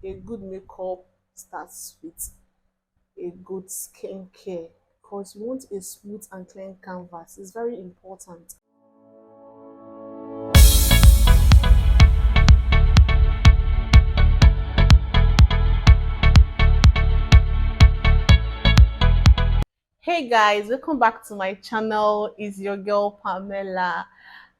a good makeup starts with a good skincare, because you want a smooth and clean canvas. It's very important. Hey guys, welcome back to my channel. It's your girl Pamela.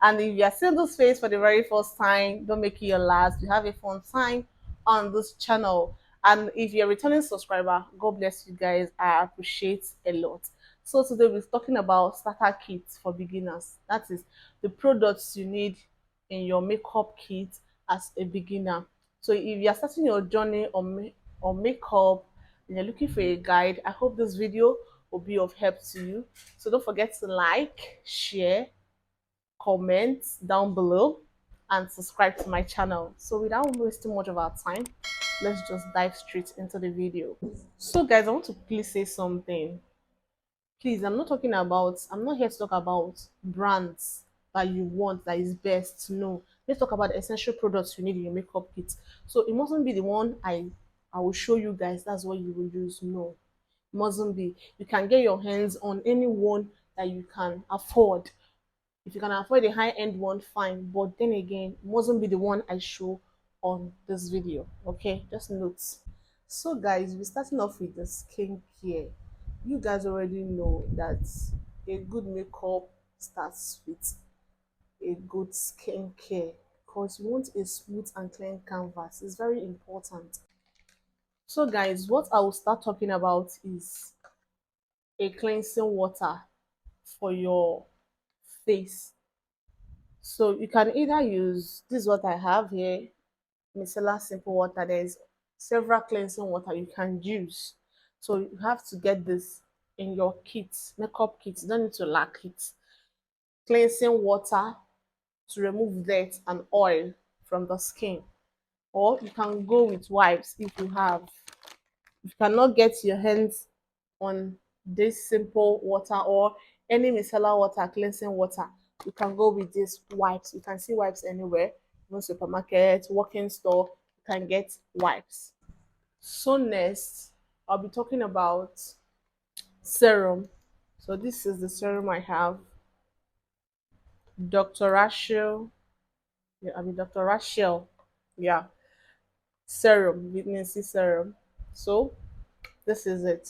And if you are seeing this face for the very first time, don't make it your last. You have a fun time on this channel. And if you're a returning subscriber, God bless you guys. I appreciate a lot. So today we're talking about starter kits for beginners. That is the products you need in your makeup kit as a beginner. So if you're starting your journey on makeup and you're looking for a guide, I hope this video will be of help to you. So don't forget to like, share, comment down below, and subscribe to my channel. So without wasting much of our time, let's just dive straight into the video. So guys, I want to please say something. Please, I'm not here to talk about brands that you want that is best. No, let's talk about the essential products you need in your makeup kit. So it mustn't be the one I will show you guys, that's what you will use. No, mustn't be. You can get your hands on any one that you can afford. If you can afford a high-end one, fine. But then again, it mustn't be the one I show on this video. Okay, just note. So guys, we're starting off with the skincare. You guys already know that a good makeup starts with a good skincare, because you want a smooth and clean canvas. It's very important. So guys, what I will start talking about is a cleansing water for your face. So you can either use this, what I have here, micellar simple water. There's several cleansing water you can use. So you have to get this in your kit, makeup kit. You don't need to lack it. Cleansing water to remove dirt and oil from the skin. Or you can go with wipes if you have. If you cannot get your hands on this simple water or any micellar water, cleansing water, you can go with these wipes. You can see wipes anywhere, no supermarket, walking store, you can get wipes. So next, I'll be talking about serum. So this is the serum I have. Dr. Rachel, yeah, Dr. Rachel, yeah, serum, vitamin C serum. So this is it.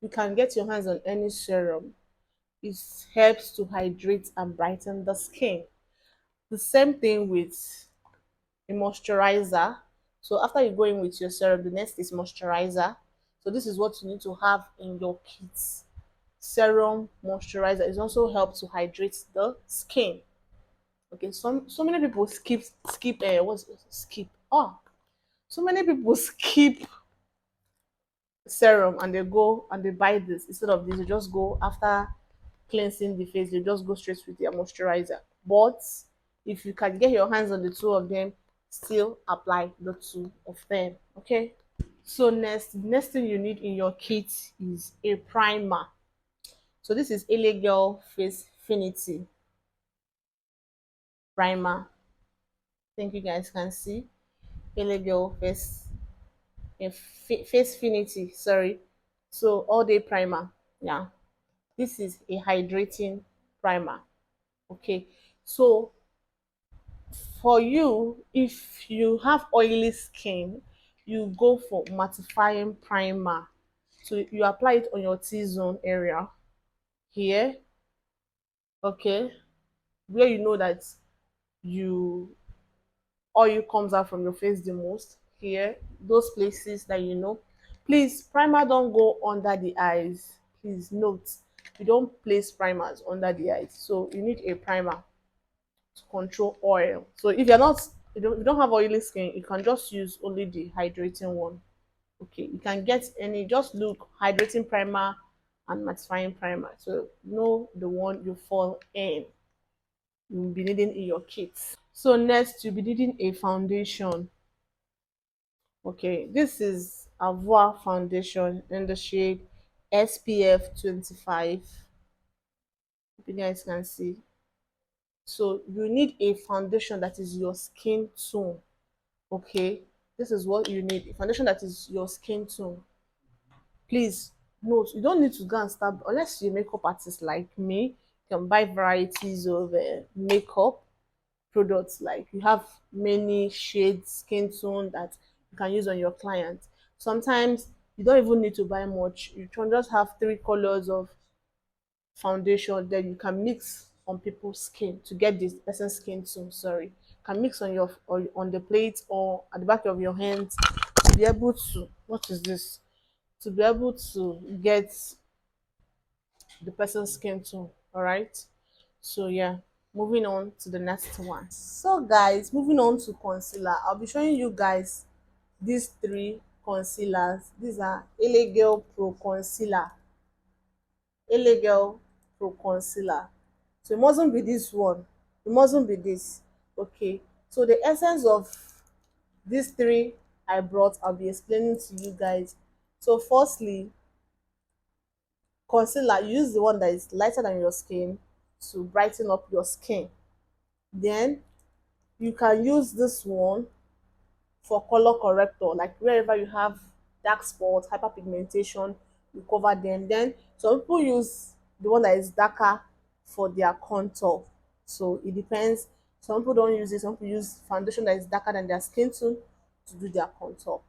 You can get your hands on any serum. It helps to hydrate and brighten the skin. The same thing with a moisturizer. So after you go in with your serum, the next is moisturizer. So this is what you need to have in your kits. Serum, moisturizer. It also helps to hydrate the skin. Okay, so many people skip what's skip? Oh, so many people skip serum and they go and they buy this instead of this. You just go after cleansing the face, you just go straight with your moisturizer. But if you can get your hands on the two of them, still apply the two of them. Okay. So next thing you need in your kit is a primer. So this is Elegel Face Finity primer. I think you guys can see Elegel Face Finity. Sorry. So all day primer. Yeah. This is a hydrating primer. Okay. So for you, if you have oily skin, you go for mattifying primer. So you apply it on your T-zone area here, okay, where you know that you oil comes out from your face the most. Here, those places that you know. Please, primer don't go under the eyes. Please note, you don't place primers under the eyes. So you need a primer to control oil. So if you don't have oily skin, you can just use only the hydrating one. Okay, you can get any, just look hydrating primer and mattifying primer. So know the one you fall in. You'll be needing in your kit. So next you'll be needing a foundation. Okay, this is Avoa foundation in the shade SPF 25. If you guys can see. So you need a foundation that is your skin tone. Okay, This is what you need. A foundation that is your skin tone. Please note, you don't need to go and start unless you're a makeup artist like me. You can buy varieties of makeup products, like you have many shades skin tone that you can use on your client. Sometimes you don't even need to buy much. You can just have three colors of foundation, then you can mix on people's skin to get this person's skin tone. Sorry, you can mix on your or on the plate or at the back of your hands to be able to, what is this, to be able to get the person's skin tone. All right, so yeah, moving on to the next one. So guys, moving on to concealer, I'll be showing you guys these three concealers. These are Elegel Pro Concealer, Elegel Pro Concealer. So it mustn't be this one, it mustn't be this. Okay, so the essence of these three I brought, I'll be explaining to you guys. So firstly, concealer, you use the one that is lighter than your skin to brighten up your skin. Then you can use this one for color corrector, like wherever you have dark spots, hyperpigmentation, you cover them. Then some people use the one that is darker for their contour. So it depends. Some people don't use it, some people use foundation that is darker than their skin tone to do their contour.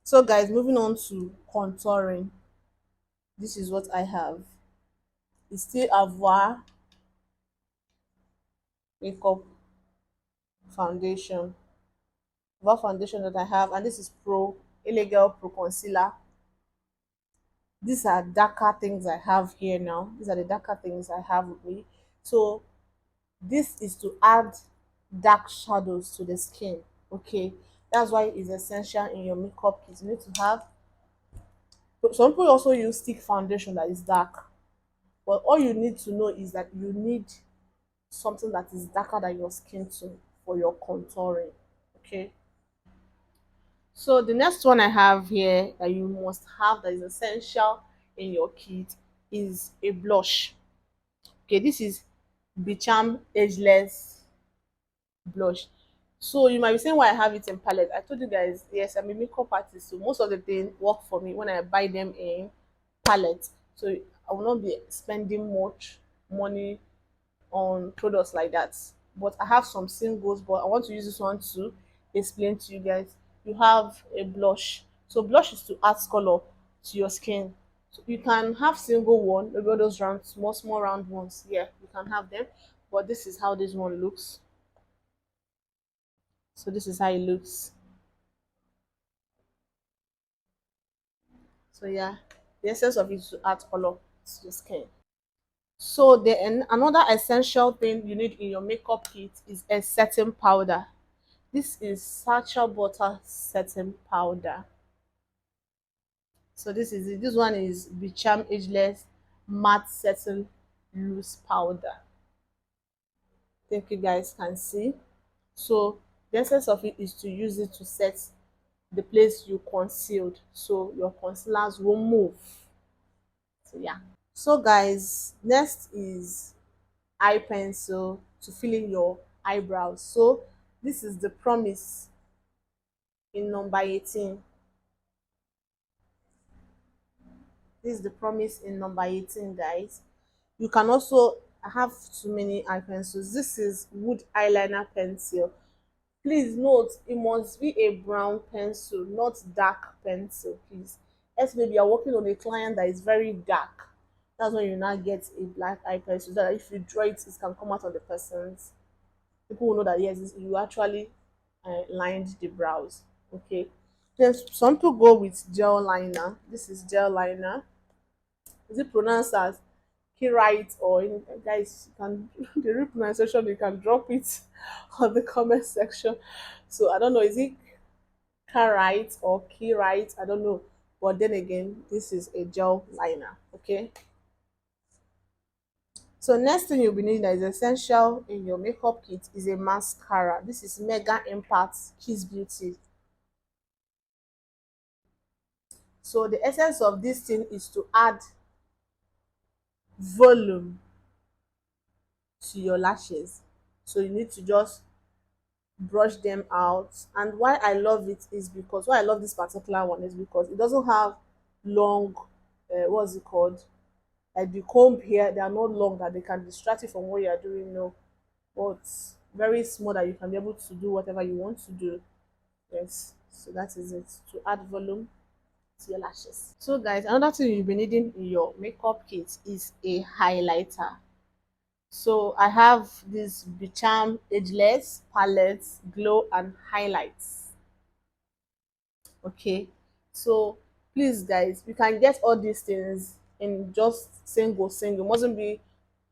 So guys, moving on to contouring. This is what I have. It's still Avoir makeup foundation. Avoir foundation that I have, and this is Pro Elegel Pro Concealer. These are darker things I have here now. These are the darker things I have with me. So this is to add dark shadows to the skin. Okay, that's why it's essential in your makeup kit. You need to have, but some people also use stick foundation that is dark, but all you need to know is that you need something that is darker than your skin tone for your contouring. Okay, so the next one I have here that you must have, that is essential in your kit, is a blush. Okay, this is Bicham Ageless Blush. So you might be saying why I have it in palette. I told you guys, yes, I'm a makeup artist, so most of the things work for me when I buy them in palette. So I will not be spending much money on products like that. But I have some singles, but I want to use this one to explain to you guys. You have a blush. So blush is to add color to your skin. So you can have single one, maybe all those round, small round ones. Yeah, you can have them. But this is how this one looks. So this is how it looks. So yeah, the essence of it is to add color to your skin. So then another essential thing you need in your makeup kit is a setting powder. This is Sacha Butter Setting Powder. So this is it. This one is Bicham Ageless Matte Setting Loose Powder. Think you guys can see. So the essence of it is to use it to set the place you concealed, so your concealers won't move. So yeah. So guys, next is eye pencil to fill in your eyebrows. So this is the promise in number 18. This is the promise in number 18, guys. You can also, I have too many eye pencils. This is wood eyeliner pencil. Please note, it must be a brown pencil, not dark pencil, please. Else maybe you're working on a client that is very dark. That's when you now get a black eye pencil, so that if you draw it, it can come out on the person's. People will know that yes, you actually lined the brows. Okay. Then some people go with gel liner. This is gel liner. Is it pronounced as Kirite, or guys, you can the real pronunciation, you can drop it on the comment section. So I don't know, is it Karite or Kirite? I don't know. But then again, this is a gel liner. Okay. So next thing you'll be needing that is essential in your makeup kit is a mascara. This is Mega Impact Kiss Beauty. So the essence of this thing is to add volume to your lashes. So you need to just brush them out. And why I love it is because why I love this particular one is because it doesn't have long, what's it called? Like the comb here, they are not long that they can distract you from what you are doing. No, but very small that you can be able to do whatever you want to do. Yes, so that is it, to add volume to your lashes. So guys, another thing you'll be needing in your makeup kit is a highlighter. So I have this Bicham Ageless palette, glow and highlights. Okay, so please guys, you can get all these things in just single, mustn't be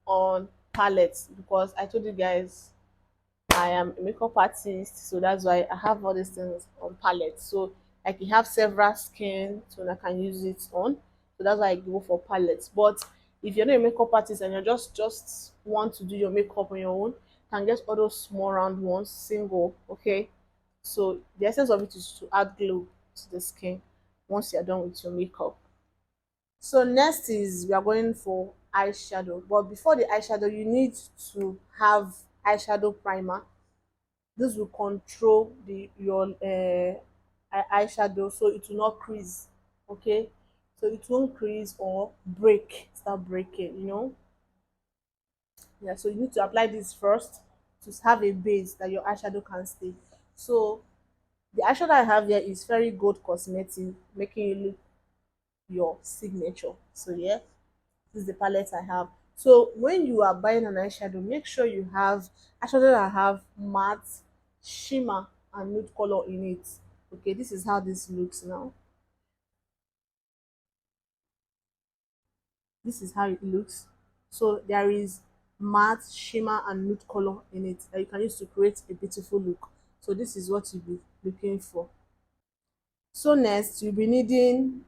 on palettes, because I told you guys I am a makeup artist, so that's why I have all these things on palette. So I can have several skins so I can use it on. So that's why I go for palettes. But if you're not a makeup artist and you just want to do your makeup on your own, you can get all those small round ones, single. Okay. So the essence of it is to add glow to the skin once you're done with your makeup. So next is we are going for eyeshadow. But before the eyeshadow, you need to have eyeshadow primer. This will control the your eyeshadow so it will not crease. Okay, so it won't crease or start breaking, yeah. So you need to apply this first to have a base that your eyeshadow can stay. So the eyeshadow I have here is Fairy Gold Cosmetic, making you look your signature. So yeah, this is the palette I have. So when you are buying an eyeshadow, make sure you have eyeshadow that have matte, shimmer, and nude color in it. Okay, this is how this looks now. This is how it looks. So there is matte, shimmer, and nude color in it that you can use to create a beautiful look. So this is what you'll be looking for. So next, you'll be needing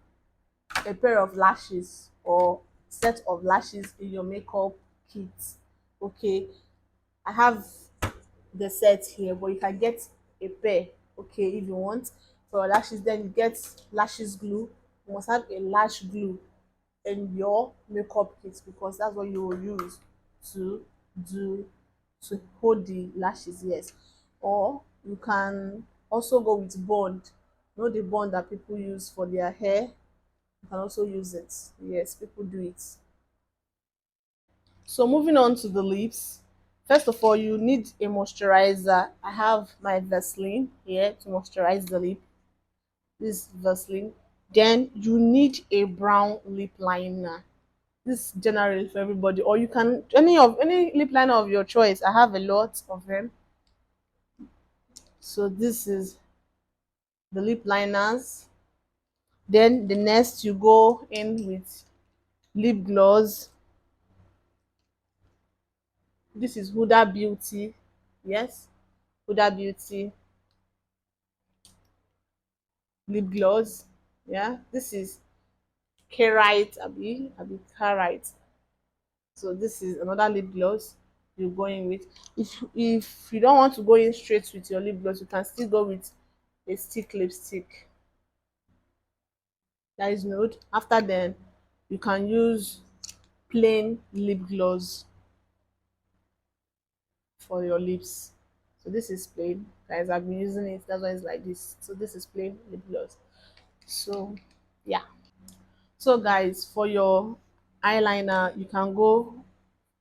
a pair of lashes or set of lashes in your makeup kit. Okay, I have the set here, but you can get a pair, okay, if you want. For your lashes, then you get lashes glue. You must have a lash glue in your makeup kit because that's what you will use to do to hold the lashes, yes. Or you can also go with bond. You know the bond that people use for their hair, you can also use it. Yes, people do it. So moving on to the lips. First of all, you need a moisturizer. I have my Vaseline here to moisturize the lip. This Vaseline. Then you need a brown lip liner. This is generally for everybody, or you can any lip liner of your choice. I have a lot of them. So this is the lip liners. Then the next you go in with lip gloss. This is Huda Beauty. Yes, Huda Beauty lip gloss. Yeah, this is Kerite, Abi Kerite. So this is another lip gloss you're going with. If you don't want to go in straight with your lip gloss, you can still go with a stick lipstick that is nude. After then, you can use plain lip gloss for your lips. So this is plain, guys. I've been using it. That's why it's like this. So this is plain lip gloss. So yeah. So guys, for your eyeliner, you can go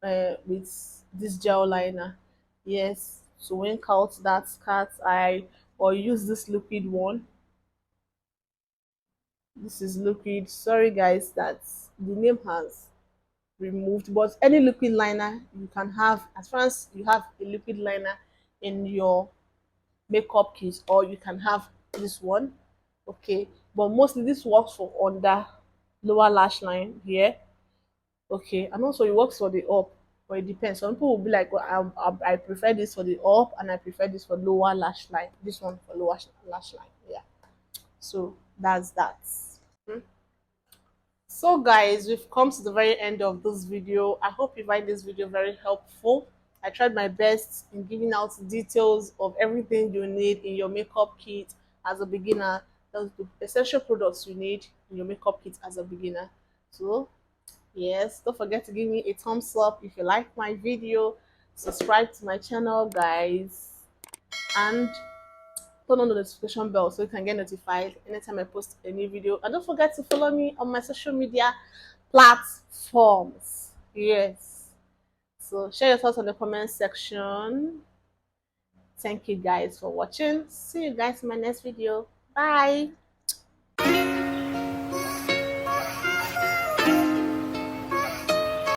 with this gel liner. Yes, to wink out that cat's eye, or use this liquid one. This is liquid. Sorry guys, that the name has removed, but any liquid liner you can have, as far as you have a liquid liner in your makeup kit, or you can have this one. Okay, but mostly this works for under lower lash line here. Okay, and also it works for the up, but it depends. Some people will be like, well, I prefer this for the up, and I prefer this for lower lash line. This one for lower lash line. Yeah. So that's that. Hmm. So guys, we've come to the very end of this video. I hope you find this video very helpful. I tried my best in giving out details of everything you need in your makeup kit as a beginner. That's the essential products you need in your makeup kit as a beginner. So yes, don't forget to give me a thumbs up if you like my video. Subscribe to my channel, guys. and turn on the notification bell so you can get notified anytime I post a new video. And don't forget to follow me on my social media platforms. Yes. So share your thoughts on the comment section. Thank you guys for watching. See you guys in my next video. Bye.